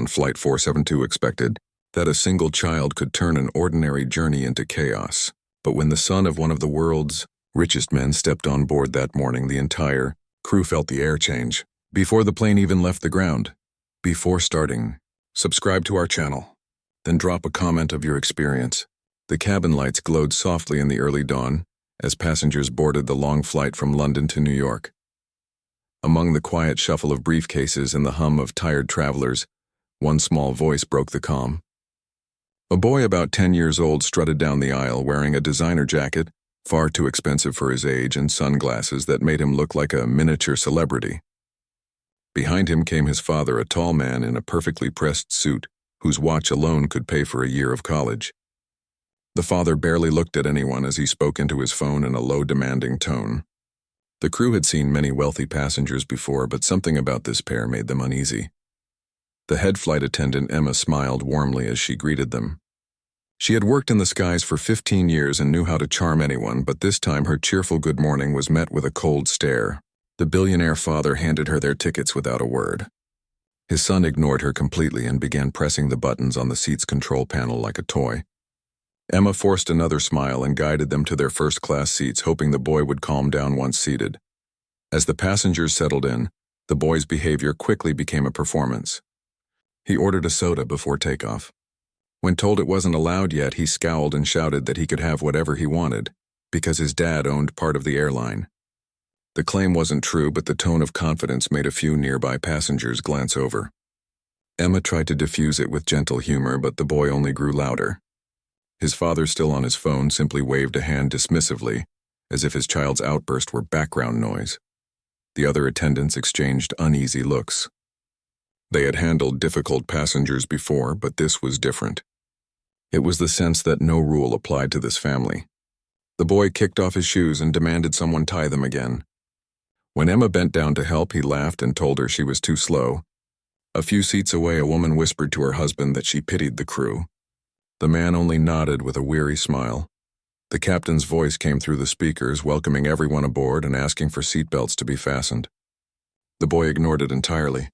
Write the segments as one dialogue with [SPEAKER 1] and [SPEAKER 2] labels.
[SPEAKER 1] on Flight 472 expected that a single child could turn an ordinary journey into chaos. But when the son of one of the world's richest men stepped on board that morning, the entire crew felt the air change. Before the plane even left the ground. Before starting, subscribe to our channel. Then drop a comment of your experience. The cabin lights glowed softly in the early dawn as passengers boarded the long flight from London to New York. Among the quiet shuffle of briefcases and the hum of tired travelers, one small voice broke the calm. A boy about 10 years old strutted down the aisle wearing a designer jacket, far too expensive for his age, and sunglasses that made him look like a miniature celebrity. Behind him came his father, a tall man in a perfectly pressed suit, whose watch alone could pay for a year of college. The father barely looked at anyone as he spoke into his phone in a low, demanding tone. The crew had seen many wealthy passengers before, but something about this pair made them uneasy. The head flight attendant, Emma, smiled warmly as she greeted them. She had worked in the skies for 15 years and knew how to charm anyone, but this time her cheerful good morning was met with a cold stare. The billionaire father handed her their tickets without a word. His son ignored her completely and began pressing the buttons on the seat's control panel like a toy. Emma forced another smile and guided them to their first-class seats, hoping the boy would calm down once seated. As the passengers settled in, the boy's behavior quickly became a performance. He ordered a soda before takeoff. When told it wasn't allowed yet, he scowled and shouted that he could have whatever he wanted, because his dad owned part of the airline. The claim wasn't true, but the tone of confidence made a few nearby passengers glance over. Emma tried to diffuse it with gentle humor, but the boy only grew louder. His father, still on his phone, simply waved a hand dismissively, as if his child's outburst were background noise. The other attendants exchanged uneasy looks. They had handled difficult passengers before, but this was different. It was the sense that no rule applied to this family. The boy kicked off his shoes and demanded someone tie them again. When Emma bent down to help, he laughed and told her she was too slow. A few seats away, a woman whispered to her husband that she pitied the crew. The man only nodded with a weary smile. The captain's voice came through the speakers, welcoming everyone aboard and asking for seatbelts to be fastened. The boy ignored it entirely.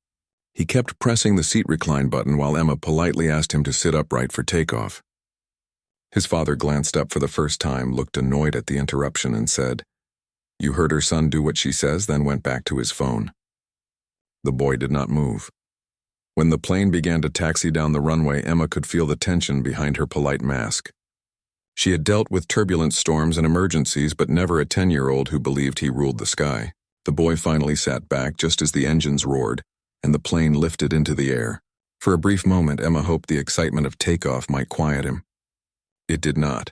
[SPEAKER 1] He kept pressing the seat recline button while Emma politely asked him to sit upright for takeoff. His father glanced up for the first time, looked annoyed at the interruption, and said, "You heard her son do what she says," then went back to his phone. The boy did not move. When the plane began to taxi down the runway, Emma could feel the tension behind her polite mask. She had dealt with turbulent storms and emergencies, but never a 10-year-old who believed he ruled the sky. The boy finally sat back just as the engines roared, and the plane lifted into the air. For a brief moment, Emma hoped the excitement of takeoff might quiet him. It did not.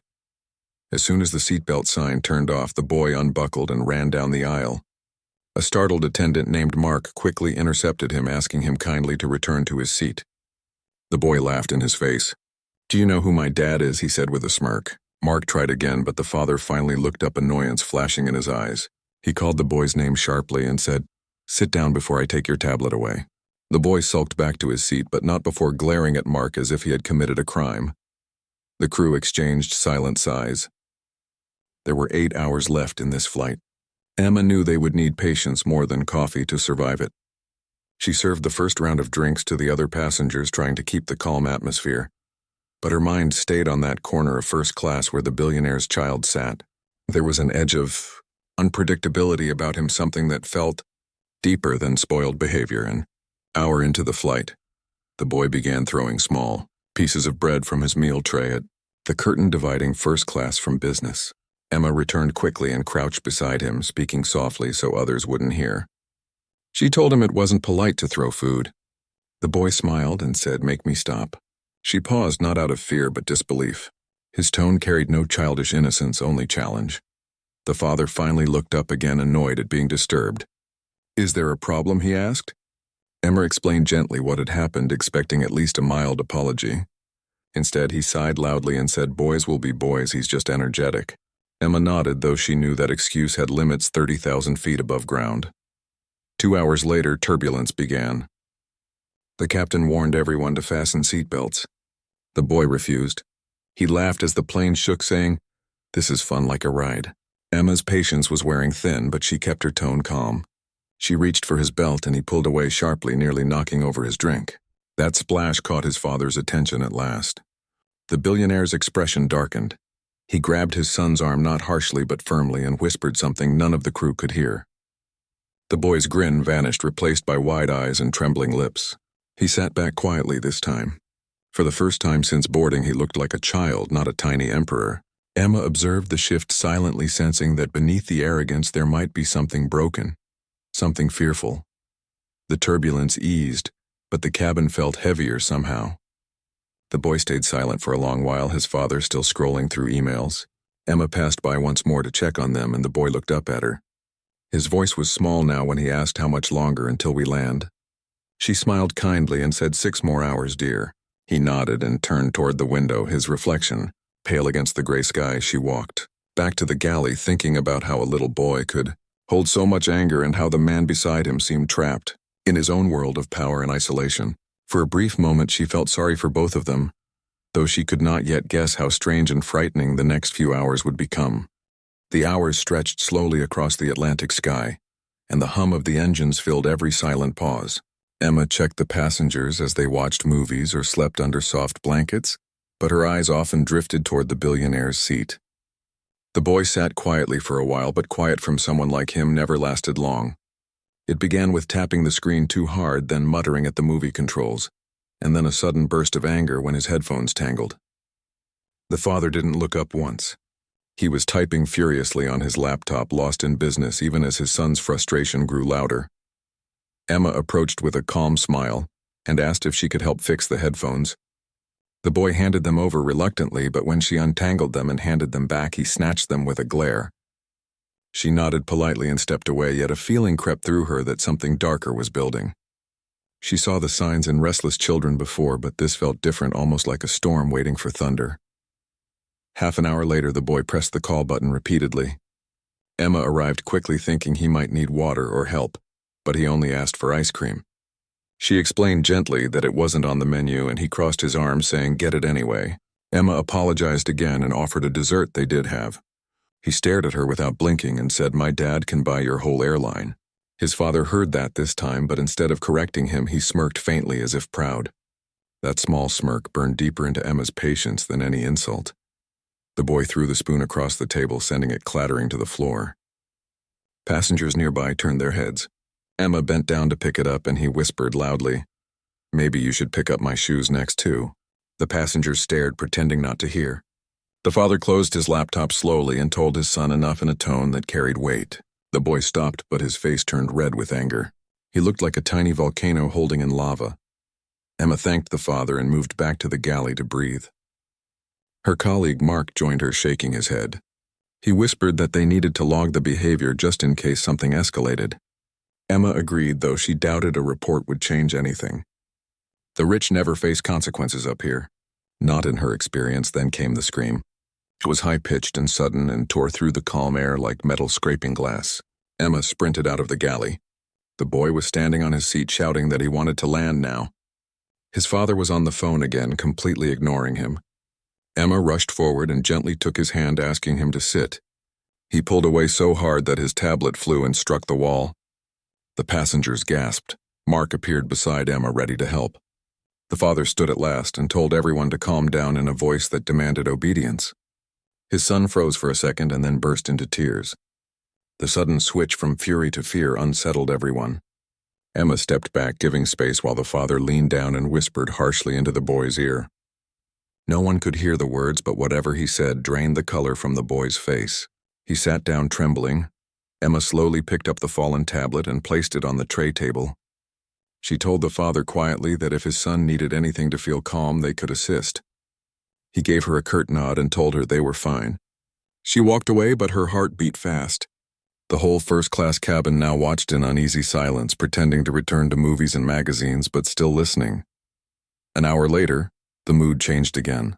[SPEAKER 1] As soon as the seatbelt sign turned off, the boy unbuckled and ran down the aisle. A startled attendant named Mark quickly intercepted him, asking him kindly to return to his seat. The boy laughed in his face. "Do you know who my dad is?" he said with a smirk. Mark tried again, but the father finally looked up, annoyance flashing in his eyes. He called the boy's name sharply and said, "Sit down before I take your tablet away." The boy sulked back to his seat, but not before glaring at Mark as if he had committed a crime. The crew exchanged silent sighs. There were 8 hours left in this flight. Emma knew they would need patience more than coffee to survive it. She served the first round of drinks to the other passengers, trying to keep the calm atmosphere. But her mind stayed on that corner of first class where the billionaire's child sat. There was an edge of unpredictability about him, something that felt deeper than spoiled behavior. An hour into the flight, the boy began throwing small pieces of bread from his meal tray at the curtain dividing first class from business. Emma returned quickly and crouched beside him, speaking softly so others wouldn't hear. She told him it wasn't polite to throw food. The boy smiled and said, "Make me stop." She paused, not out of fear but disbelief. His tone carried no childish innocence, only challenge. The father finally looked up again, annoyed at being disturbed. "Is there a problem?" he asked. Emma explained gently what had happened, expecting at least a mild apology. Instead, he sighed loudly and said, "Boys will be boys, he's just energetic." Emma nodded, though she knew that excuse had limits 30,000 feet above ground. 2 hours later, turbulence began. The captain warned everyone to fasten seatbelts. The boy refused. He laughed as the plane shook, saying, "This is fun, like a ride." Emma's patience was wearing thin, but she kept her tone calm. She reached for his belt and he pulled away sharply, nearly knocking over his drink. That splash caught his father's attention at last. The billionaire's expression darkened. He grabbed his son's arm not harshly but firmly and whispered something none of the crew could hear. The boy's grin vanished, replaced by wide eyes and trembling lips. He sat back quietly this time. For the first time since boarding, he looked like a child, not a tiny emperor. Emma observed the shift silently, sensing that beneath the arrogance there might be something broken, something fearful. The turbulence eased, but the cabin felt heavier somehow. The boy stayed silent for a long while, his father still scrolling through emails. Emma passed by once more to check on them, and the boy looked up at her. His voice was small now when he asked how much longer until we land. She smiled kindly and said, 6 more hours, dear. He nodded and turned toward the window, his reflection pale against the gray sky. She walked back to the galley, thinking about how a little boy could hold so much anger and how the man beside him seemed trapped in his own world of power and isolation. For a brief moment she felt sorry for both of them, though she could not yet guess how strange and frightening the next few hours would become. The hours stretched slowly across the Atlantic sky, and the hum of the engines filled every silent pause. Emma checked the passengers as they watched movies or slept under soft blankets, but her eyes often drifted toward the billionaire's seat. The boy sat quietly for a while, but quiet from someone like him never lasted long. It began with tapping the screen too hard, then muttering at the movie controls, and then a sudden burst of anger when his headphones tangled. The father didn't look up once. He was typing furiously on his laptop, lost in business, even as his son's frustration grew louder. Emma approached with a calm smile and asked if she could help fix the headphones. The boy handed them over reluctantly, but when she untangled them and handed them back, he snatched them with a glare. She nodded politely and stepped away, yet a feeling crept through her that something darker was building. She saw the signs in restless children before, but this felt different, almost like a storm waiting for thunder. Half an hour later, the boy pressed the call button repeatedly. Emma arrived quickly, thinking he might need water or help, but he only asked for ice cream. She explained gently that it wasn't on the menu, and he crossed his arms, saying, "Get it anyway." Emma apologized again and offered a dessert they did have. He stared at her without blinking and said, "My dad can buy your whole airline." His father heard that this time, but instead of correcting him, he smirked faintly as if proud. That small smirk burned deeper into Emma's patience than any insult. The boy threw the spoon across the table, sending it clattering to the floor. Passengers nearby turned their heads. Emma bent down to pick it up, and he whispered loudly, "Maybe you should pick up my shoes next, too." The passengers stared, pretending not to hear. The father closed his laptop slowly and told his son enough in a tone that carried weight. The boy stopped, but his face turned red with anger. He looked like a tiny volcano holding in lava. Emma thanked the father and moved back to the galley to breathe. Her colleague Mark joined her, shaking his head. He whispered that they needed to log the behavior just in case something escalated. Emma agreed, though she doubted a report would change anything. The rich never face consequences up here. Not in her experience. Then came the scream. It was high-pitched and sudden and tore through the calm air like metal scraping glass. Emma sprinted out of the galley. The boy was standing on his seat, shouting that he wanted to land now. His father was on the phone again, completely ignoring him. Emma rushed forward and gently took his hand, asking him to sit. He pulled away so hard that his tablet flew and struck the wall. The passengers gasped. Mark appeared beside Emma, ready to help. The father stood at last and told everyone to calm down in a voice that demanded obedience. His son froze for a second and then burst into tears. The sudden switch from fury to fear unsettled everyone. Emma stepped back, giving space, while the father leaned down and whispered harshly into the boy's ear. No one could hear the words, but whatever he said drained the color from the boy's face. He sat down, trembling. Emma slowly picked up the fallen tablet and placed it on the tray table. She told the father quietly that if his son needed anything to feel calm, they could assist. He gave her a curt nod and told her they were fine. She walked away, but her heart beat fast. The whole first-class cabin now watched in uneasy silence, pretending to return to movies and magazines, but still listening. An hour later, the mood changed again.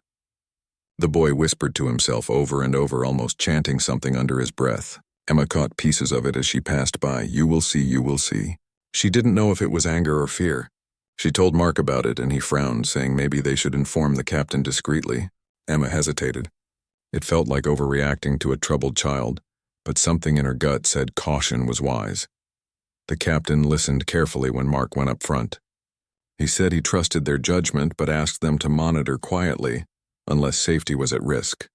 [SPEAKER 1] The boy whispered to himself over and over, almost chanting something under his breath. Emma caught pieces of it as she passed by. "You will see, you will see." She didn't know if it was anger or fear. She told Mark about it, and he frowned, saying maybe they should inform the captain discreetly. Emma hesitated. It felt like overreacting to a troubled child, but something in her gut said caution was wise. The captain listened carefully when Mark went up front. He said he trusted their judgment but asked them to monitor quietly, unless safety was at risk.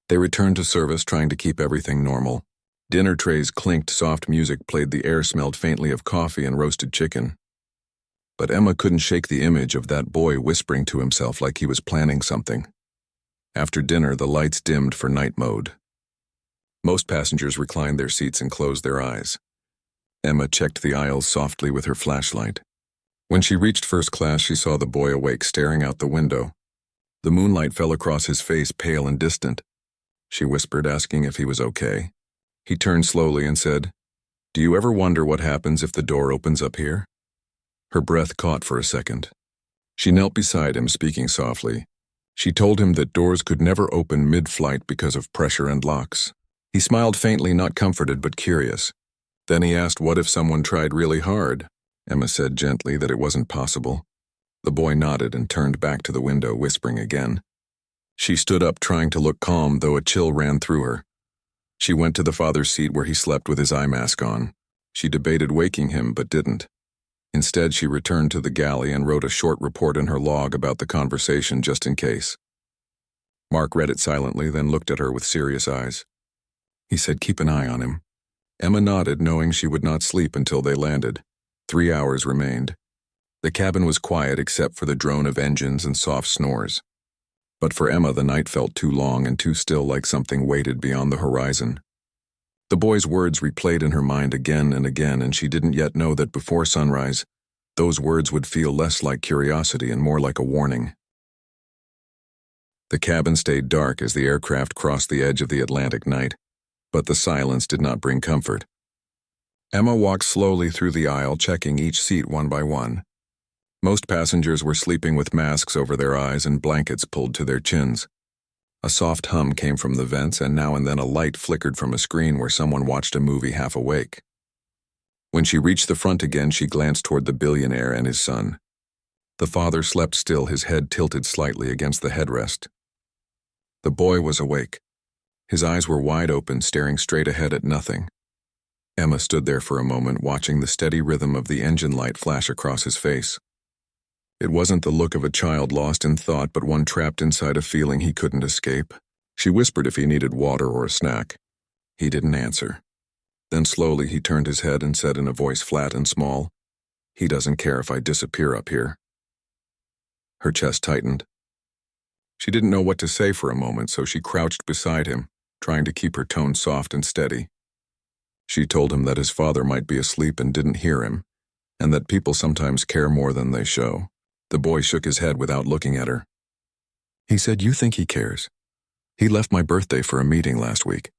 [SPEAKER 1] They returned to service, trying to keep everything normal. Dinner trays clinked, soft music played, the air smelled faintly of coffee and roasted chicken. But Emma couldn't shake the image of that boy whispering to himself like he was planning something. After dinner, the lights dimmed for night mode. Most passengers reclined their seats and closed their eyes. Emma checked the aisles softly with her flashlight. When she reached first class, she saw the boy awake, staring out the window. The moonlight fell across his face, pale and distant. She whispered, asking if he was okay. He turned slowly and said, "Do you ever wonder what happens if the door opens up here?" Her breath caught for a second. She knelt beside him, speaking softly. She told him that doors could never open mid-flight because of pressure and locks. He smiled faintly, not comforted but curious. Then he asked what if someone tried really hard. Emma said gently that it wasn't possible. The boy nodded and turned back to the window, whispering again. She stood up, trying to look calm, though a chill ran through her. She went to the father's seat where he slept with his eye mask on. She debated waking him, but didn't. Instead, she returned to the galley and wrote a short report in her log about the conversation, just in case. Mark read it silently, then looked at her with serious eyes. He said, "Keep an eye on him." Emma nodded, knowing she would not sleep until they landed. 3 hours remained. The cabin was quiet except for the drone of engines and soft snores. But for Emma, the night felt too long and too still, like something waited beyond the horizon. The boy's words replayed in her mind again and again, and she didn't yet know that before sunrise, those words would feel less like curiosity and more like a warning. The cabin stayed dark as the aircraft crossed the edge of the Atlantic night, but the silence did not bring comfort. Emma walked slowly through the aisle, checking each seat one by one. Most passengers were sleeping with masks over their eyes and blankets pulled to their chins. A soft hum came from the vents, and now and then a light flickered from a screen where someone watched a movie half awake. When she reached the front again, she glanced toward the billionaire and his son. The father slept still, his head tilted slightly against the headrest. The boy was awake. His eyes were wide open, staring straight ahead at nothing. Emma stood there for a moment, watching the steady rhythm of the engine light flash across his face. It wasn't the look of a child lost in thought, but one trapped inside a feeling he couldn't escape. She whispered if he needed water or a snack. He didn't answer. Then slowly he turned his head and said in a voice flat and small, "He doesn't care if I disappear up here." Her chest tightened. She didn't know what to say for a moment, so she crouched beside him, trying to keep her tone soft and steady. She told him that his father might be asleep and didn't hear him, and that people sometimes care more than they show. The boy shook his head without looking at her. He said, "You think he cares? He left my birthday for a meeting last week.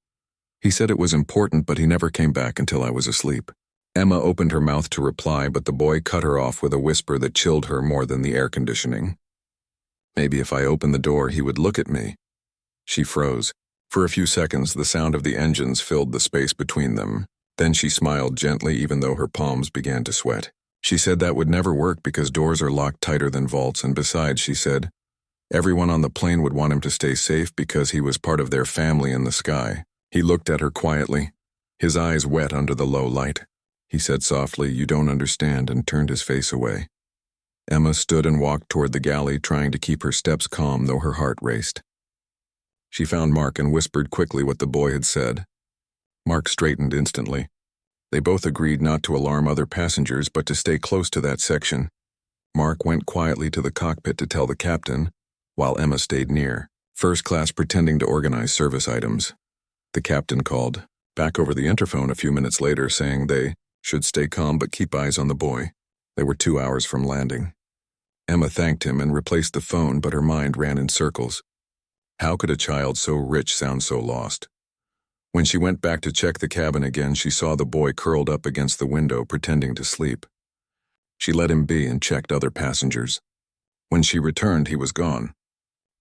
[SPEAKER 1] He said it was important, but he never came back until I was asleep." Emma opened her mouth to reply, but the boy cut her off with a whisper that chilled her more than the air conditioning. "Maybe if I opened the door, he would look at me." She froze. For a few seconds, the sound of the engines filled the space between them. Then she smiled gently, even though her palms began to sweat. She said that would never work because doors are locked tighter than vaults, and besides, she said, everyone on the plane would want him to stay safe because he was part of their family in the sky. He looked at her quietly, his eyes wet under the low light. He said softly, "You don't understand," and turned his face away. Emma stood and walked toward the galley, trying to keep her steps calm, though her heart raced. She found Mark and whispered quickly what the boy had said. Mark straightened instantly. They both agreed not to alarm other passengers, but to stay close to that section. Mark went quietly to the cockpit to tell the captain, while Emma stayed near, first class, pretending to organize service items. The captain called back over the interphone a few minutes later, saying they should stay calm but keep eyes on the boy. They were 2 hours from landing. Emma thanked him and replaced the phone, but her mind ran in circles. How could a child so rich sound so lost? When she went back to check the cabin again, she saw the boy curled up against the window, pretending to sleep. She let him be and checked other passengers. When she returned, he was gone.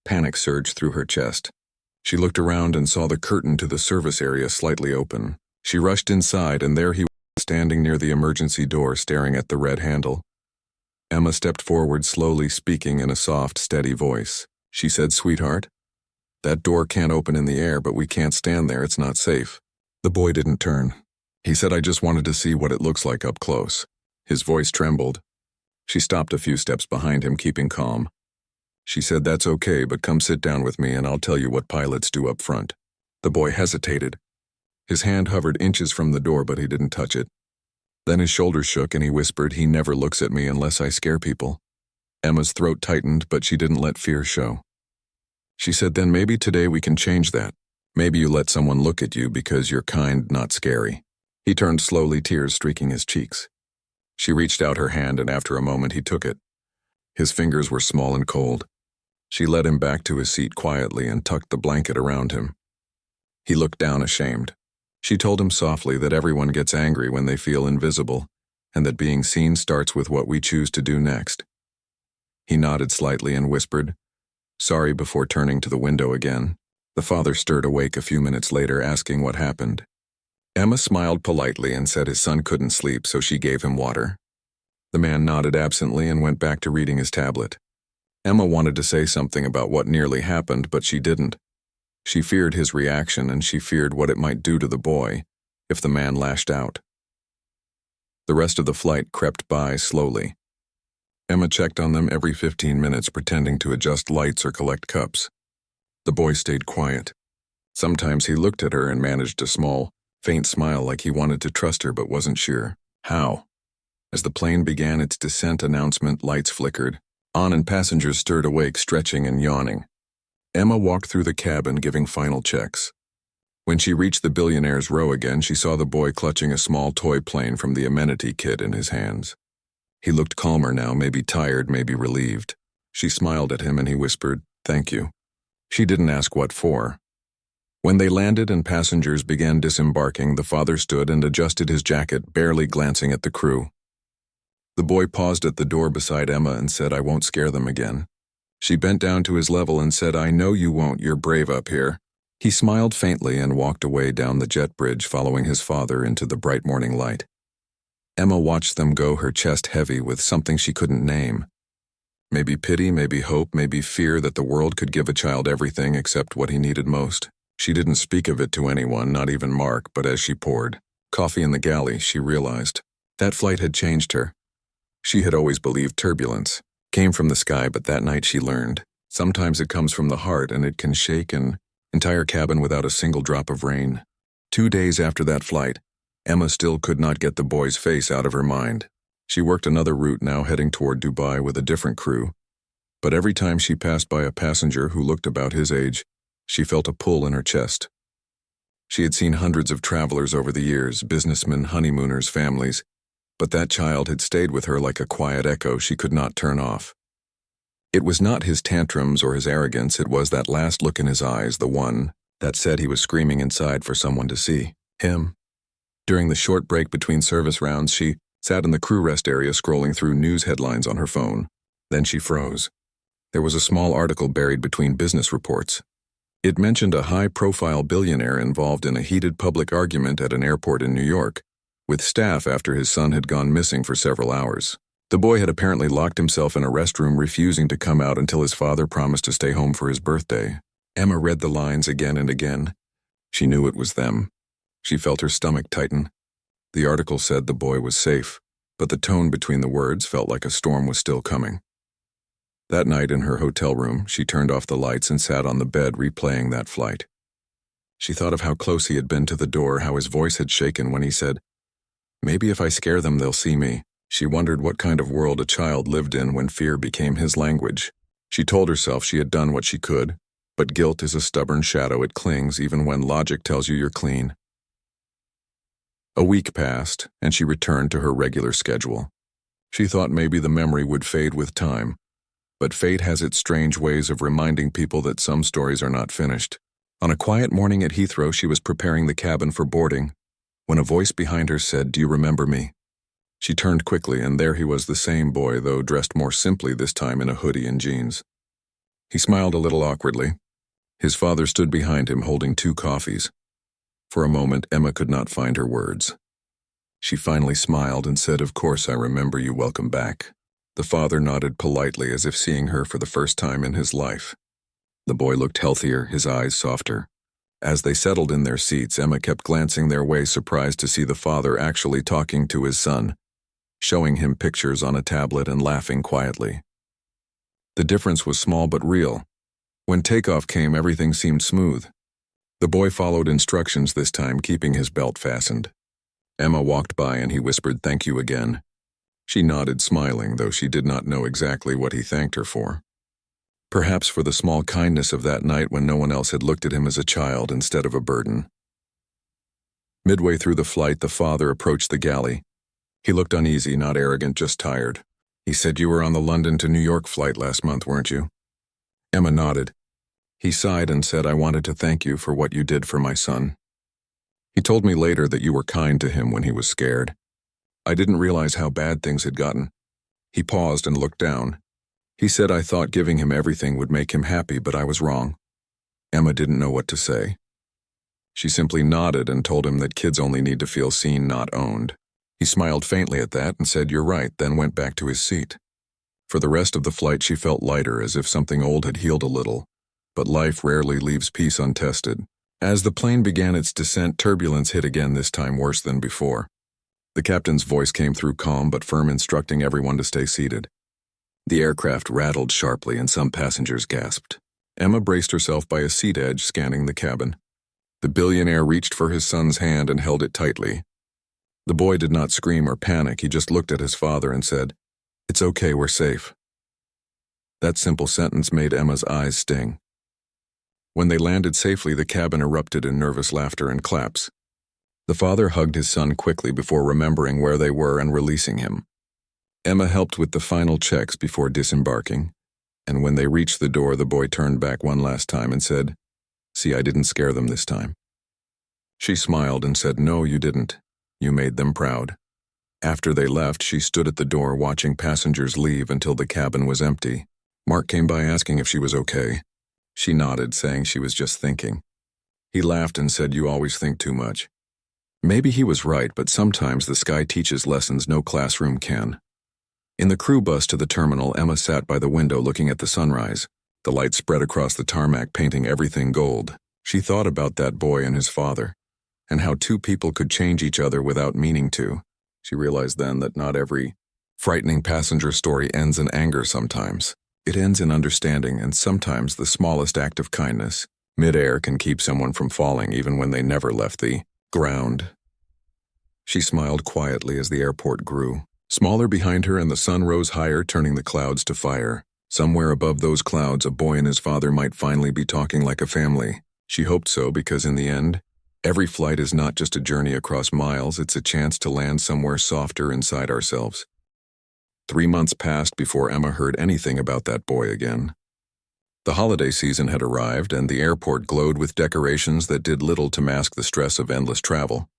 [SPEAKER 1] Panic surged through her chest. She looked around and saw the curtain to the service area slightly open. She rushed inside, and there he was, standing near the emergency door, staring at the red handle. Emma stepped forward slowly, speaking in a soft, steady voice. She said, "Sweetheart, that door can't open in the air, but we can't stand there. It's not safe." The boy didn't turn. He said, "I just wanted to see what it looks like up close." His voice trembled. She stopped a few steps behind him, keeping calm. She said, "That's okay, but come sit down with me and I'll tell you what pilots do up front." The boy hesitated. His hand hovered inches from the door, but he didn't touch it. Then his shoulders shook and he whispered, "He never looks at me unless I scare people." Emma's throat tightened, but she didn't let fear show. She said, "Then maybe today we can change that. Maybe you let someone look at you because you're kind, not scary." He turned slowly, tears streaking his cheeks. She reached out her hand, and after a moment he took it. His fingers were small and cold. She led him back to his seat quietly and tucked the blanket around him. He looked down, ashamed. She told him softly that everyone gets angry when they feel invisible, and that being seen starts with what we choose to do next. He nodded slightly and whispered, "Sorry," before turning to the window again. The father stirred awake a few minutes later, asking what happened. Emma smiled politely and said his son couldn't sleep, so she gave him water. The man nodded absently and went back to reading his tablet. Emma wanted to say something about what nearly happened, but she didn't. She feared his reaction, and she feared what it might do to the boy if the man lashed out. The rest of the flight crept by slowly. Emma checked on them every 15 minutes, pretending to adjust lights or collect cups. The boy stayed quiet. Sometimes he looked at her and managed a small, faint smile, like he wanted to trust her but wasn't sure how. As the plane began its descent announcement, lights flickered on and passengers stirred awake, stretching and yawning. Emma walked through the cabin, giving final checks. When she reached the Billionaire's row again, she saw the boy clutching a small toy plane from the amenity kit in his hands. He looked calmer now, maybe tired, maybe relieved. She smiled at him and he whispered, "Thank you." She didn't ask what for. When they landed and passengers began disembarking, the father stood and adjusted his jacket, barely glancing at the crew. The boy paused at the door beside Emma and said, "I won't scare them again." She bent down to his level and said, "I know you won't, you're brave up here." He smiled faintly and walked away down the jet bridge, following his father into the bright morning light. Emma watched them go, her chest heavy with something she couldn't name. Maybe pity, maybe hope, maybe fear that the world could give a child everything except what he needed most. She didn't speak of it to anyone, not even Mark, but as she poured coffee in the galley, she realized that flight had changed her. She had always believed turbulence came from the sky, but that night she learned sometimes it comes from the heart, and it can shake an entire cabin without a single drop of rain. 2 days after that flight, Emma still could not get the boy's face out of her mind. She worked another route, now heading toward Dubai with a different crew. But every time she passed by a passenger who looked about his age, she felt a pull in her chest. She had seen hundreds of travelers over the years, businessmen, honeymooners, families, but that child had stayed with her like a quiet echo she could not turn off. It was not his tantrums or his arrogance, it was that last look in his eyes, the one that said he was screaming inside for someone to see him. During the short break between service rounds, she sat in the crew rest area scrolling through news headlines on her phone. Then she froze. There was a small article buried between business reports. It mentioned a high-profile billionaire involved in a heated public argument at an airport in New York with staff after his son had gone missing for several hours. The boy had apparently locked himself in a restroom, refusing to come out until his father promised to stay home for his birthday. Emma read the lines again and again. She knew it was them. She felt her stomach tighten. The article said the boy was safe, but the tone between the words felt like a storm was still coming. That night in her hotel room, she turned off the lights and sat on the bed replaying that flight. She thought of how close he had been to the door, how his voice had shaken when he said, "Maybe if I scare them, they'll see me." She wondered what kind of world a child lived in when fear became his language. She told herself she had done what she could, but guilt is a stubborn shadow. It clings even when logic tells you you're clean. A week passed, and she returned to her regular schedule. She thought maybe the memory would fade with time, but fate has its strange ways of reminding people that some stories are not finished. On a quiet morning at Heathrow, she was preparing the cabin for boarding when a voice behind her said, "Do you remember me?" She turned quickly, and there he was, the same boy, though dressed more simply this time in a hoodie and jeans. He smiled a little awkwardly. His father stood behind him, holding 2 coffees. For a moment, Emma could not find her words. She finally smiled and said, "Of course I remember you, welcome back." The father nodded politely, as if seeing her for the first time in his life. The boy looked healthier, his eyes softer. As they settled in their seats, Emma kept glancing their way, surprised to see the father actually talking to his son. showing him pictures on a tablet and laughing quietly. The difference was small but real. When takeoff came, everything seemed smooth. The boy followed instructions this time, keeping his belt fastened. Emma walked by and he whispered, "Thank you again." She nodded, smiling, though she did not know exactly what he thanked her for. Perhaps for the small kindness of that night when no one else had looked at him as a child instead of a burden. Midway through the flight, the father approached the galley. He looked uneasy, not arrogant, just tired. He said, "You were on the London to New York flight last month, weren't you?" Emma nodded. He sighed and said, "I wanted to thank you for what you did for my son. He told me later that you were kind to him when he was scared. I didn't realize how bad things had gotten." He paused and looked down. He said, "I thought giving him everything would make him happy, but I was wrong." Emma didn't know what to say. She simply nodded and told him that kids only need to feel seen, not owned. He smiled faintly at that and said, "You're right," then went back to his seat. For the rest of the flight, she felt lighter, as if something old had healed a little. But life rarely leaves peace untested. As the plane began its descent, turbulence hit again, this time worse than before. The captain's voice came through calm but firm, instructing everyone to stay seated. The aircraft rattled sharply and some passengers gasped. Emma braced herself by a seat edge, scanning the cabin. The billionaire reached for his son's hand and held it tightly. The boy did not scream or panic, he just looked at his father and said, "It's okay, we're safe." That simple sentence made Emma's eyes sting. When they landed safely, the cabin erupted in nervous laughter and claps. The father hugged his son quickly before remembering where they were and releasing him. Emma helped with the final checks before disembarking, and when they reached the door, the boy turned back one last time and said, "See, I didn't scare them this time." She smiled and said, "No, you didn't. You made them proud." After they left, she stood at the door watching passengers leave until the cabin was empty. Mark came by asking if she was okay. She nodded, saying she was just thinking. He laughed and said, "You always think too much." Maybe he was right, but sometimes the sky teaches lessons no classroom can. In the crew bus to the terminal, Emma sat by the window looking at the sunrise. The light spread across the tarmac, painting everything gold. She thought about that boy and his father, and how two people could change each other without meaning to. She realized then that not every frightening passenger story ends in anger sometimes. It ends in understanding, and sometimes the smallest act of kindness, midair, can keep someone from falling even when they never left the ground. She smiled quietly as the airport grew. Smaller behind her, and the sun rose higher, turning the clouds to fire. Somewhere above those clouds, a boy and his father might finally be talking like a family. She hoped so, because in the end, every flight is not just a journey across miles, it's a chance to land somewhere softer inside ourselves. 3 months passed before Emma heard anything about that boy again. The holiday season had arrived, and the airport glowed with decorations that did little to mask the stress of endless travel.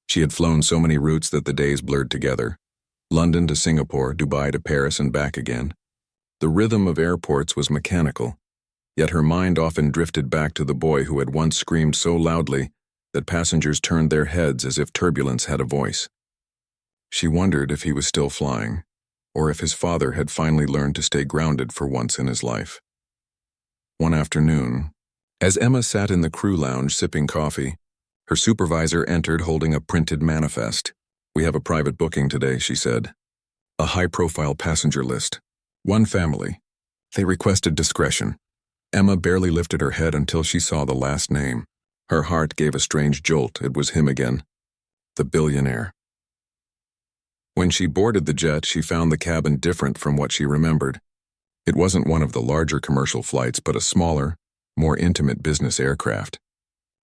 [SPEAKER 1] She had flown so many routes that the days blurred together. London to Singapore, Dubai to Paris, and back again. The rhythm of airports was mechanical, yet her mind often drifted back to the boy who had once screamed so loudly that passengers turned their heads as if turbulence had a voice. She wondered if he was still flying, or if his father had finally learned to stay grounded for once in his life. One afternoon, as Emma sat in the crew lounge sipping coffee, her supervisor entered holding a printed manifest. "We have a private booking today," she said. "A high-profile passenger list. One family. They requested discretion." Emma barely lifted her head until she saw the last name. Her heart gave a strange jolt. It was him again. The billionaire. When she boarded the jet, she found the cabin different from what she remembered. It wasn't one of the larger commercial flights, but a smaller, more intimate business aircraft.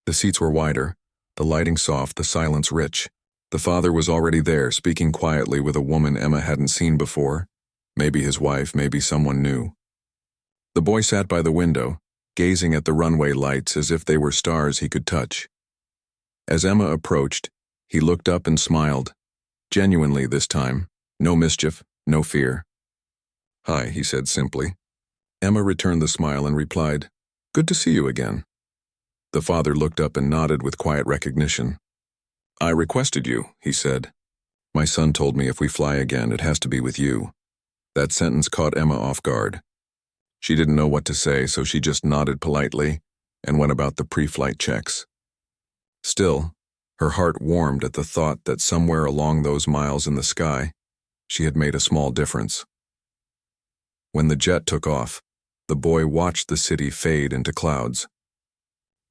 [SPEAKER 1] The seats were wider, the lighting soft, the silence rich. The father was already there, speaking quietly with a woman Emma hadn't seen before. Maybe his wife, maybe someone new. The boy sat by the window, gazing at the runway lights as if they were stars he could touch. As Emma approached, he looked up and smiled. Genuinely this time. No mischief, no fear. "Hi," he said simply. Emma returned the smile and replied, "Good to see you again." The father looked up and nodded with quiet recognition. "I requested you," he said. "My son told me if we fly again, it has to be with you." That sentence caught Emma off guard. She didn't know what to say, so she just nodded politely and went about the pre-flight checks. Still, her heart warmed at the thought that somewhere along those miles in the sky, She had made a small difference. When the jet took off, the boy watched the city fade into clouds.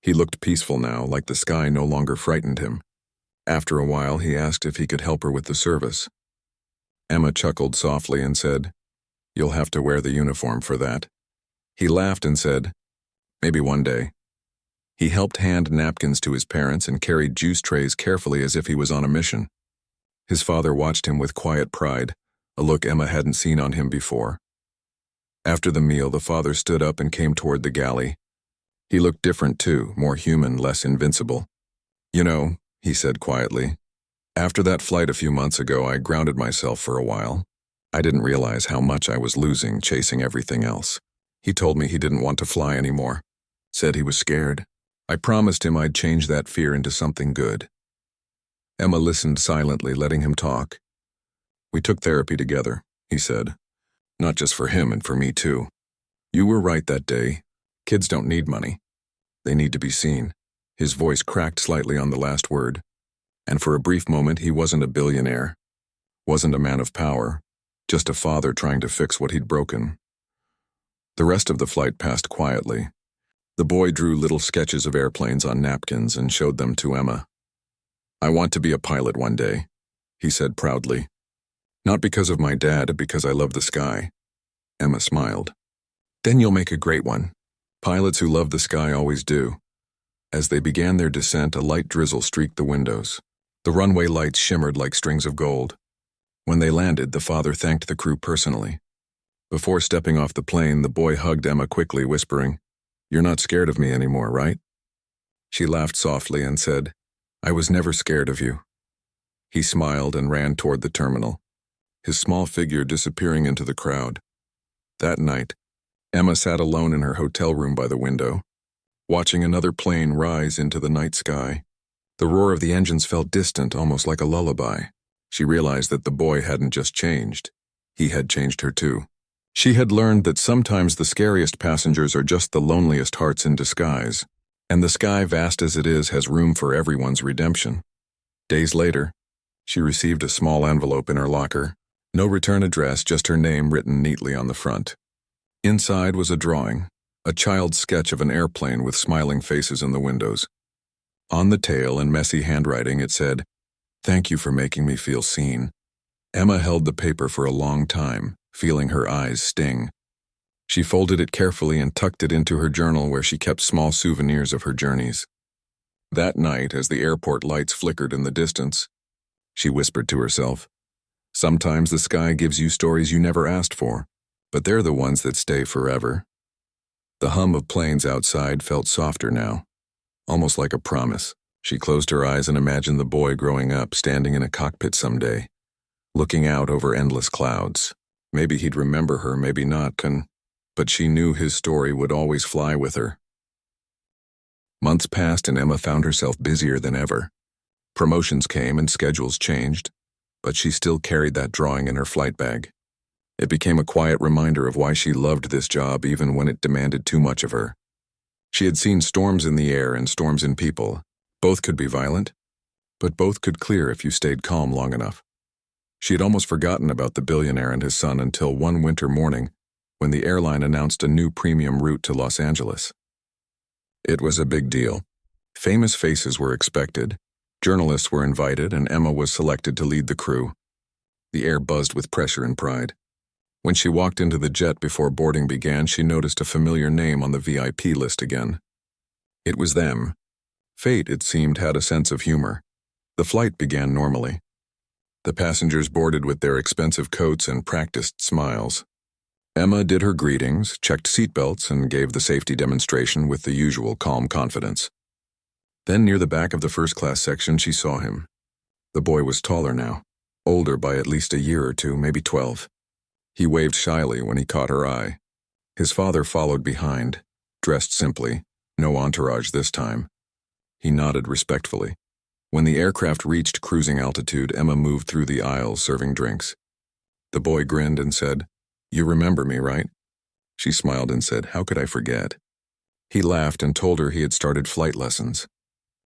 [SPEAKER 1] He looked peaceful now, like the sky no longer frightened him. After a while, he asked if he could help her with the service. Emma chuckled softly and said, "You'll have to wear the uniform for that." He laughed and said, "Maybe one day." He helped hand napkins to his parents and carried juice trays carefully as if he was on a mission. His father watched him with quiet pride, a look Emma hadn't seen on him before. After the meal, the father stood up and came toward the galley. He looked different too, more human, less invincible. "You know," he said quietly, "after that flight a few months ago, I grounded myself for a while. I didn't realize how much I was losing chasing everything else." He told me he didn't want to fly anymore. Said he was scared. I promised him I'd change that fear into something good. Emma listened silently, letting him talk. "We took therapy together," he said. "Not just for him and for me too. You were right that day. Kids don't need money. They need to be seen." His voice cracked slightly on the last word. And for a brief moment, he wasn't a billionaire. Wasn't a man of power. Just a father trying to fix what he'd broken. The rest of the flight passed quietly. The boy drew little sketches of airplanes on napkins and showed them to Emma. "I want to be a pilot one day," he said proudly. "Not because of my dad, but because I love the sky." Emma smiled. "Then you'll make a great one. Pilots who love the sky always do." As they began their descent, a light drizzle streaked the windows. The runway lights shimmered like strings of gold. When they landed, the father thanked the crew personally. Before stepping off the plane, the boy hugged Emma quickly, whispering, "You're not scared of me anymore, right?" She laughed softly and said, "I was never scared of you." He smiled and ran toward the terminal, his small figure disappearing into the crowd. That night, Emma sat alone in her hotel room by the window, watching another plane rise into the night sky. The roar of the engines felt distant, almost like a lullaby. She realized that the boy hadn't just changed. He had changed her too. She had learned that sometimes the scariest passengers are just the loneliest hearts in disguise, and the sky, vast as it is, has room for everyone's redemption. Days later, she received a small envelope in her locker. No return address, just her name written neatly on the front. Inside was a drawing, a child's sketch of an airplane with smiling faces in the windows. On the tail, in messy handwriting, it said, "Thank you for making me feel seen." Emma held the paper for a long time, feeling her eyes sting. She folded it carefully and tucked it into her journal where she kept small souvenirs of her journeys. That night, as the airport lights flickered in the distance, she whispered to herself, "Sometimes the sky gives you stories you never asked for, but they're the ones that stay forever." The hum of planes outside felt softer now, almost like a promise. She closed her eyes and imagined the boy growing up, standing in a cockpit someday, looking out over endless clouds. Maybe he'd remember her, maybe not, but she knew his story would always fly with her. Months passed and Emma found herself busier than ever. Promotions came and schedules changed, but she still carried that drawing in her flight bag. It became a quiet reminder of why she loved this job even when it demanded too much of her. She had seen storms in the air and storms in people. Both could be violent, but both could clear if you stayed calm long enough. She had almost forgotten about the billionaire and his son until one winter morning when the airline announced a new premium route to Los Angeles. It was a big deal. Famous faces were expected, journalists were invited, and Emma was selected to lead the crew. The air buzzed with pressure and pride. When she walked into the jet before boarding began, she noticed a familiar name on the VIP list again. It was them. Fate, it seemed, had a sense of humor. The flight began normally. The passengers boarded with their expensive coats and practiced smiles. Emma did her greetings, checked seatbelts, and gave the safety demonstration with the usual calm confidence. Then near the back of the first-class section, she saw him. The boy was taller now, older by at least a year or two, maybe 12. He waved shyly when he caught her eye. His father followed behind, dressed simply, no entourage this time. He nodded respectfully. When the aircraft reached cruising altitude, Emma moved through the aisles serving drinks. The boy grinned and said, "You remember me, right?" She smiled and said, "How could I forget?" He laughed and told her he had started flight lessons.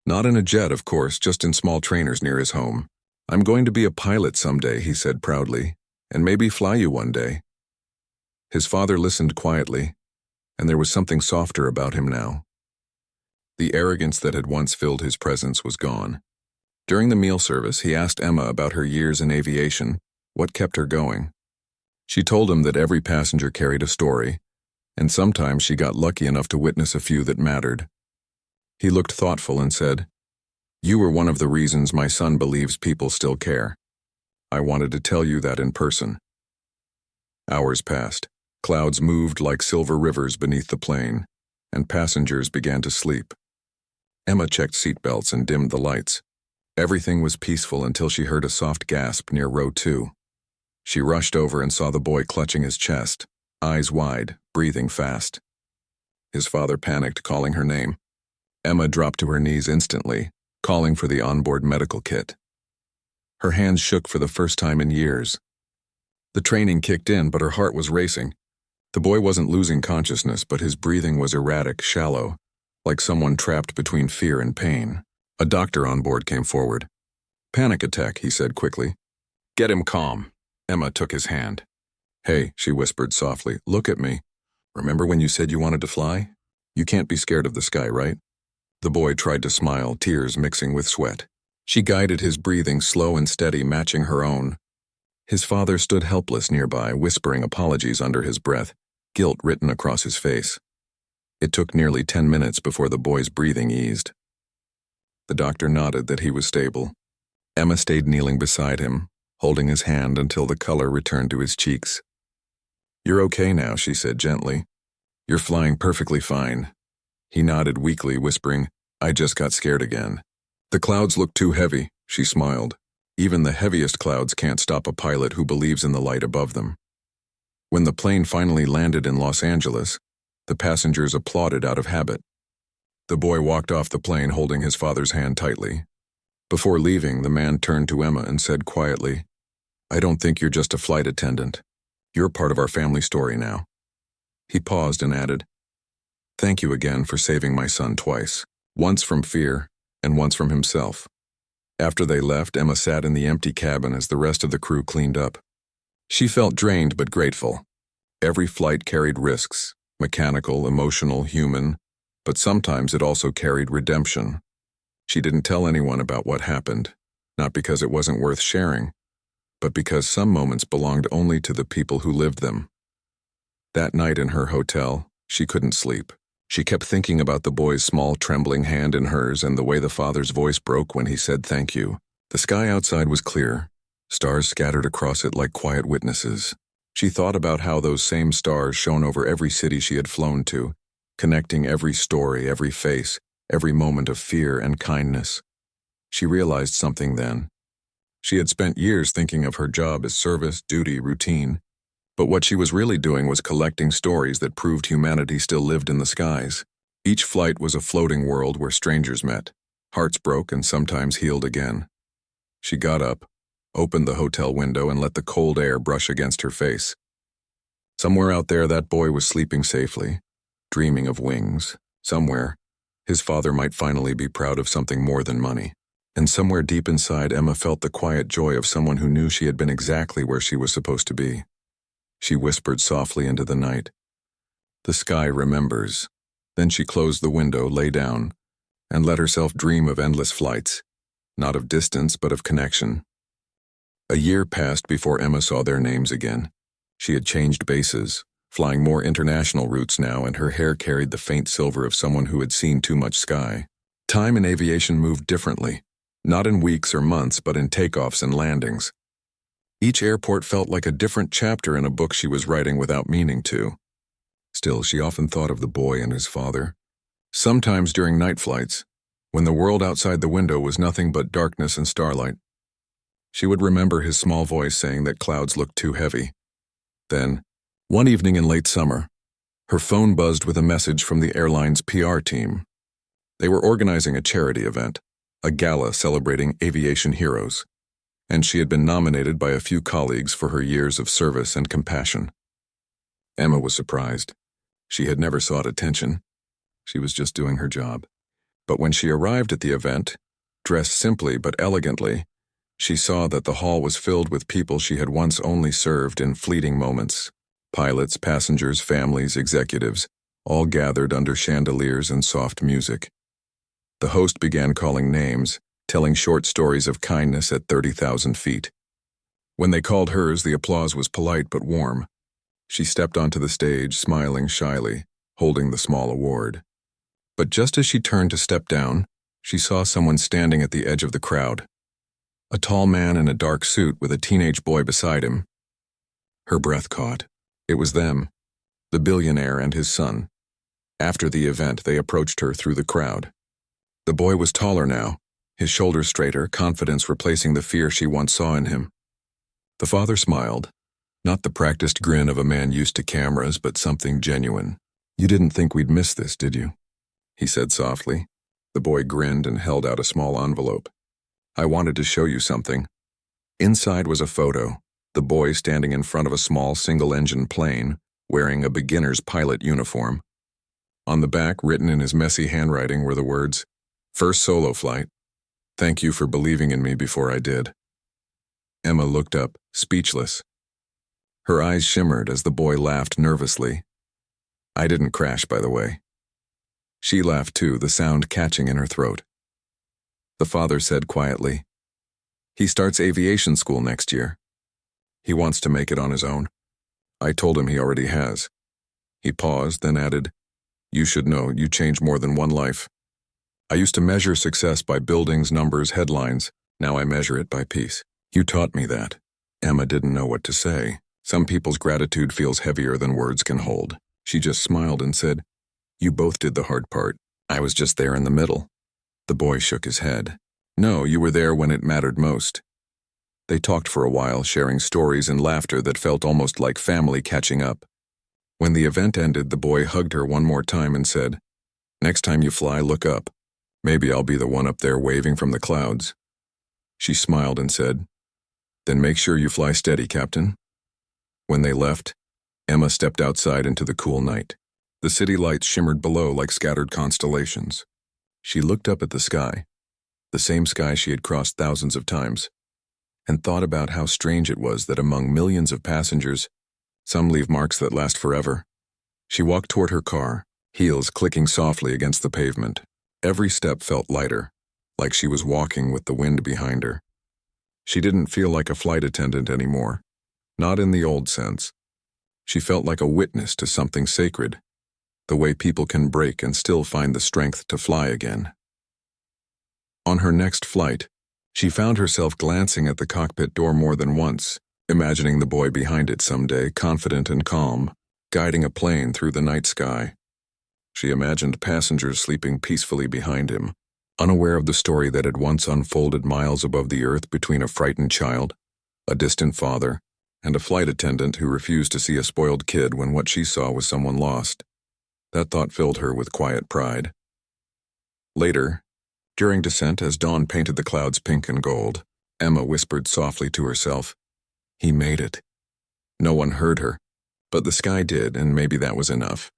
[SPEAKER 1] Not in a jet, of course, just in small trainers near his home. "I'm going to be a pilot someday," he said proudly. and maybe fly you one day." His father listened quietly, and there was something softer about him now. The arrogance that had once filled his presence was gone. During the meal service, he asked Emma about her years in aviation, what kept her going. She told him that every passenger carried a story, and sometimes she got lucky enough to witness a few that mattered. He looked thoughtful and said, "You were one of the reasons my son believes people still care. I wanted to tell you that in person." Hours passed. Clouds moved like silver rivers beneath the plane, and passengers began to sleep. Emma checked seatbelts and dimmed the lights. Everything was peaceful until she heard a soft gasp near row 2. She rushed over and saw the boy clutching his chest, eyes wide, breathing fast. His father panicked, calling her name. Emma dropped to her knees instantly, calling for the onboard medical kit. Her hands shook for the first time in years. The training kicked in, but her heart was racing. The boy wasn't losing consciousness, but his breathing was erratic, shallow, like someone trapped between fear and pain. A doctor on board came forward. "Panic attack," he said quickly. "Get him calm." Emma took his hand. "Hey," she whispered softly, "look at me. Remember when you said you wanted to fly? You can't be scared of the sky, right?" The boy tried to smile, tears mixing with sweat. She guided his breathing, slow and steady, matching her own. His father stood helpless nearby, whispering apologies under his breath, guilt written across his face. It took nearly 10 minutes before the boy's breathing eased. The doctor nodded that he was stable. Emma stayed kneeling beside him, holding his hand until the color returned to his cheeks. "You're okay now," she said gently. "You're flying perfectly fine." He nodded weakly, whispering, "I just got scared again." "The clouds look too heavy," she smiled. "Even the heaviest clouds can't stop a pilot who believes in the light above them." When the plane finally landed in Los Angeles, the passengers applauded out of habit. The boy walked off the plane holding his father's hand tightly. Before leaving, the man turned to Emma and said quietly, "I don't think you're just a flight attendant. You're part of our family story now." He paused and added, "Thank you again for saving my son twice, once from fear and once from himself." After they left, Emma sat in the empty cabin as the rest of the crew cleaned up. She felt drained but grateful. Every flight carried risks, mechanical, emotional, human, but sometimes it also carried redemption. She didn't tell anyone about what happened, not because it wasn't worth sharing, but because some moments belonged only to the people who lived them. That night in her hotel, she couldn't sleep. She kept thinking about the boy's small, trembling hand in hers and the way the father's voice broke when he said thank you. The sky outside was clear, stars scattered across it like quiet witnesses. She thought about how those same stars shone over every city she had flown to, connecting every story, every face, every moment of fear and kindness. She realized something then. She had spent years thinking of her job as service, duty, routine, but what she was really doing was collecting stories that proved humanity still lived in the skies. Each flight was a floating world where strangers met, hearts broke and sometimes healed again. She got up, opened the hotel window and let the cold air brush against her face. Somewhere out there, that boy was sleeping safely, dreaming of wings. Somewhere, his father might finally be proud of something more than money. And somewhere deep inside, Emma felt the quiet joy of someone who knew she had been exactly where she was supposed to be. She whispered softly into the night, "The sky remembers." Then she closed the window, lay down, and let herself dream of endless flights, not of distance but of connection. A year passed before Emma saw their names again. She had changed bases, flying more international routes now, and her hair carried the faint silver of someone who had seen too much sky. Time in aviation moved differently, not in weeks or months, but in takeoffs and landings. Each airport felt like a different chapter in a book she was writing without meaning to. Still, she often thought of the boy and his father. Sometimes during night flights, when the world outside the window was nothing but darkness and starlight. She would remember his small voice saying that clouds looked too heavy. Then, one evening in late summer, her phone buzzed with a message from the airline's PR team. They were organizing a charity event, a gala celebrating aviation heroes, and she had been nominated by a few colleagues for her years of service and compassion. Emma was surprised. She had never sought attention. She was just doing her job. But when she arrived at the event, dressed simply but elegantly, She saw that the hall was filled with people she had once only served in fleeting moments. Pilots, passengers, families, executives, all gathered under chandeliers and soft music. The host began calling names, telling short stories of kindness at 30,000 feet. When they called hers, the applause was polite but warm. She stepped onto the stage, smiling shyly, holding the small award. But just as she turned to step down, she saw someone standing at the edge of the crowd. A tall man in a dark suit with a teenage boy beside him. Her breath caught. It was them, the billionaire and his son. After the event, they approached her through the crowd. The boy was taller now, his shoulders straighter, confidence replacing the fear she once saw in him. The father smiled, not the practiced grin of a man used to cameras, but something genuine. "You didn't think we'd miss this, did you?" he said softly. The boy grinned and held out a small envelope. "I wanted to show you something." Inside was a photo, the boy standing in front of a small single-engine plane, wearing a beginner's pilot uniform. On the back, written in his messy handwriting, were the words, "First solo flight. Thank you for believing in me before I did." Emma looked up, speechless. Her eyes shimmered as the boy laughed nervously. "I didn't crash, by the way." She laughed too, the sound catching in her throat. The father said quietly, "He starts aviation school next year. He wants to make it on his own. I told him he already has." He paused, then added, "You should know, you change more than one life. I used to measure success by buildings, numbers, headlines. Now I measure it by peace. You taught me that." Emma didn't know what to say. Some people's gratitude feels heavier than words can hold. She just smiled and said, "You both did the hard part. I was just there in the middle." The boy shook his head. "No, you were there when it mattered most." They talked for a while, sharing stories and laughter that felt almost like family catching up. When the event ended, the boy hugged her one more time and said, "Next time you fly, look up. Maybe I'll be the one up there waving from the clouds." She smiled and said, "Then make sure you fly steady, Captain." When they left, Emma stepped outside into the cool night. The city lights shimmered below like scattered constellations. She looked up at the sky, the same sky she had crossed thousands of times, and thought about how strange it was that among millions of passengers, some leave marks that last forever. She walked toward her car, heels clicking softly against the pavement. Every step felt lighter, like she was walking with the wind behind her. She didn't feel like a flight attendant anymore, not in the old sense. She felt like a witness to something sacred, the way people can break and still find the strength to fly again. On her next flight, she found herself glancing at the cockpit door more than once, imagining the boy behind it someday, confident and calm, guiding a plane through the night sky. She imagined passengers sleeping peacefully behind him, unaware of the story that had once unfolded miles above the earth between a frightened child, a distant father, and a flight attendant who refused to see a spoiled kid when what she saw was someone lost. That thought filled her with quiet pride. Later, during descent, as dawn painted the clouds pink and gold, Emma whispered softly to herself, "He made it." No one heard her, but the sky did, and maybe that was enough.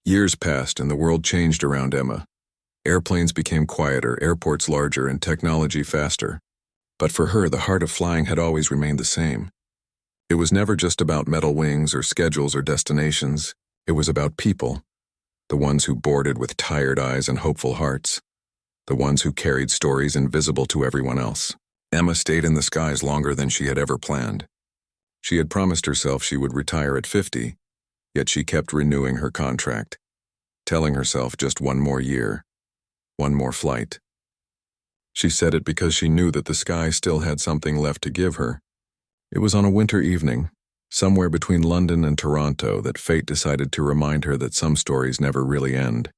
[SPEAKER 1] Years passed and the world changed around Emma. Airplanes became quieter, airports larger, and technology faster. But for her, the heart of flying had always remained the same. It was never just about metal wings or schedules or destinations. It was about people, the ones who boarded with tired eyes and hopeful hearts, the ones who carried stories invisible to everyone else. Emma stayed in the skies longer than she had ever planned. She had promised herself she would retire at 50, yet she kept renewing her contract, telling herself just one more year, one more flight. She said it because she knew that the sky still had something left to give her. It was on a winter evening, somewhere between London and Toronto, that fate decided to remind her that some stories never really end.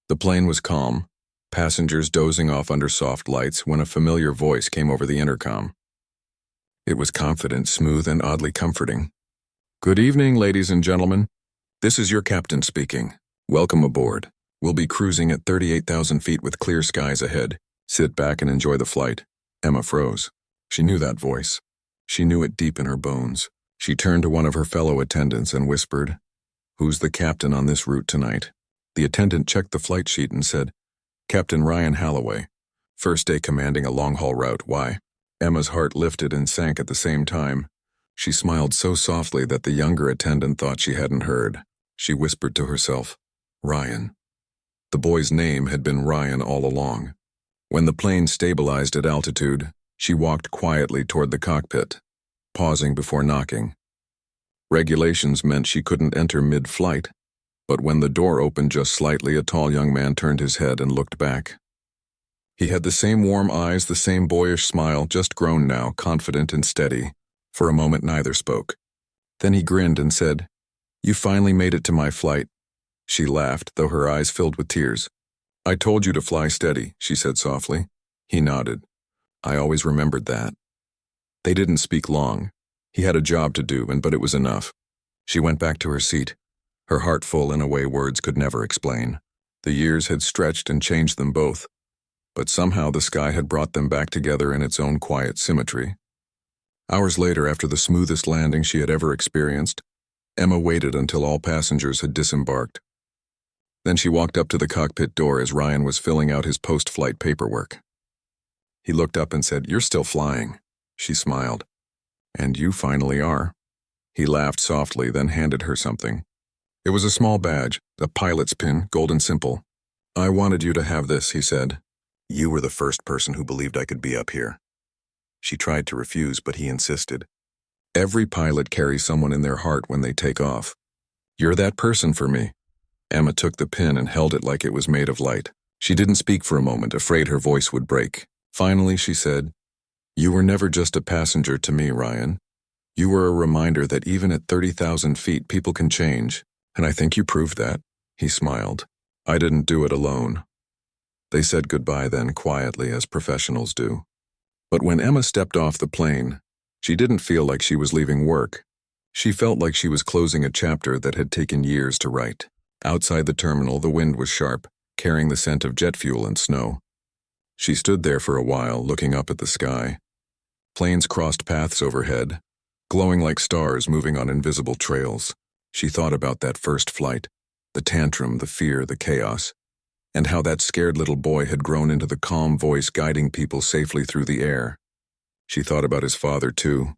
[SPEAKER 1] The plane was calm, passengers dozing off under soft lights, when a familiar voice came over the intercom. It was confident, smooth, and oddly comforting. "Good evening, ladies and gentlemen. This is your captain speaking. Welcome aboard. We'll be cruising at 38,000 feet with clear skies ahead. Sit back and enjoy the flight." Emma froze. She knew that voice. She knew it deep in her bones. She turned to one of her fellow attendants and whispered, "Who's the captain on this route tonight?" The attendant checked the flight sheet and said, "Captain Ryan Halloway. First day commanding a long-haul route, why? Emma's heart lifted and sank at the same time. She smiled so softly that the younger attendant thought she hadn't heard. She whispered to herself, Ryan. The boy's name had been Ryan all along. When the plane stabilized at altitude, she walked quietly toward the cockpit, pausing before knocking. Regulations meant she couldn't enter mid-flight, but when the door opened just slightly, a tall young man turned his head and looked back. He had the same warm eyes, the same boyish smile, just grown now, confident and steady. For a moment neither spoke. Then he grinned and said, You finally made it to my flight. She laughed, though her eyes filled with tears. I told you to fly steady, she said softly. He nodded. I always remembered that. They didn't speak long. He had a job to do, but it was enough. She went back to her seat, her heart full in a way words could never explain. The years had stretched and changed them both, but somehow the sky had brought them back together in its own quiet symmetry. Hours later, after the smoothest landing she had ever experienced, Emma waited until all passengers had disembarked. Then she walked up to the cockpit door as Ryan was filling out his post-flight paperwork. He looked up and said, You're still flying. She smiled. And you finally are. He laughed softly, then handed her something. It was a small badge, a pilot's pin, gold and simple. I wanted you to have this, he said. You were the first person who believed I could be up here. She tried to refuse, but he insisted. Every pilot carries someone in their heart when they take off. You're that person for me. Emma took the pin and held it like it was made of light. She didn't speak for a moment, afraid her voice would break. Finally, she said, You were never just a passenger to me, Ryan. You were a reminder that even at 30,000 feet, people can change, and I think you proved that. He smiled. I didn't do it alone. They said goodbye then quietly, as professionals do. But when Emma stepped off the plane, she didn't feel like she was leaving work. She felt like she was closing a chapter that had taken years to write. Outside the terminal, the wind was sharp, carrying the scent of jet fuel and snow. She stood there for a while, looking up at the sky. Planes crossed paths overhead, glowing like stars moving on invisible trails. She thought about that first flight, the tantrum, the fear, the chaos, and how that scared little boy had grown into the calm voice guiding people safely through the air. She thought about his father, too,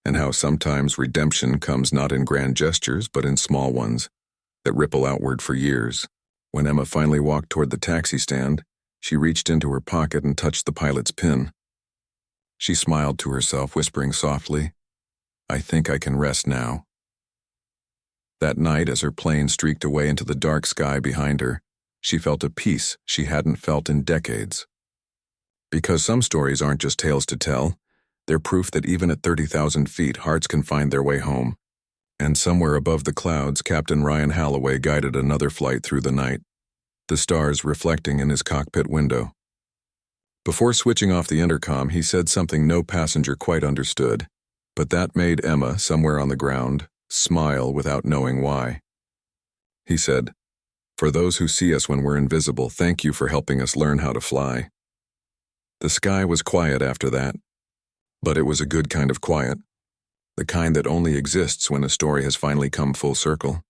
[SPEAKER 1] and how sometimes redemption comes not in grand gestures but in small ones that ripple outward for years. When Emma finally walked toward the taxi stand, she reached into her pocket and touched the pilot's pin. She smiled to herself, whispering softly, I think I can rest now. That night, as her plane streaked away into the dark sky behind her, she felt a peace she hadn't felt in decades. Because some stories aren't just tales to tell, they're proof that even at 30,000 feet, hearts can find their way home. And somewhere above the clouds, Captain Ryan Halloway guided another flight through the night, the stars reflecting in his cockpit window. Before switching off the intercom, he said something no passenger quite understood, but that made Emma, somewhere on the ground, smile without knowing why. He said, For those who see us when we're invisible, thank you for helping us learn how to fly. The sky was quiet after that, but it was a good kind of quiet, the kind that only exists when a story has finally come full circle.